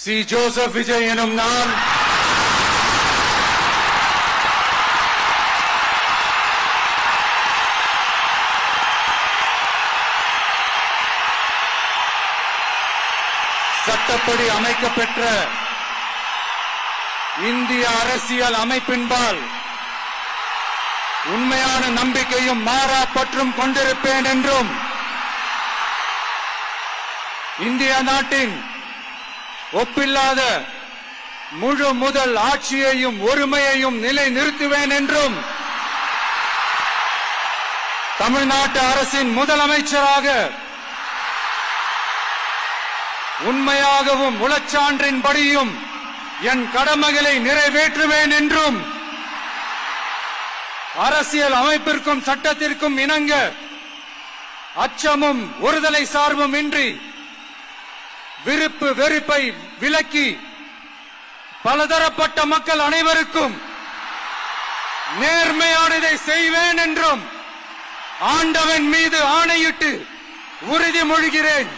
C. Joseph Vijay எனும் நான் சட்டப்படி அமைக்கப்பெற்ற இந்திய அரசியல் அமைப்பின்பால் உண்மையான நம்பிக்கையும் மாறா பற்றும் கொண்டிருப்பேன் என்றும் இந்திய நாட்டின் ஒப்பில்லாத முழு முதல் ஆட்சியையும் ஒருமையையும் நிலை நிறுத்துவேன் என்றும் தமிழ்நாட்டு அரசின் முதலமைச்சராக உண்மையாகவும் உளச்சான்றின்படியும் என் கடமைகளை நிறைவேற்றுவேன் என்றும் அரசியல் அமைப்பிற்கும் சட்டத்திற்கும் இணங்க அச்சமும் ஒருதலை சார்பும் இன்றி விருப்பு வெறுப்பை விலக்கி பலதரப்பட்ட மக்கள் அனைவருக்கும் நேர்மையானதை செய்வேன் என்றும் ஆண்டவன் மீது ஆணையிட்டு உறுதிமொழிகிறேன்.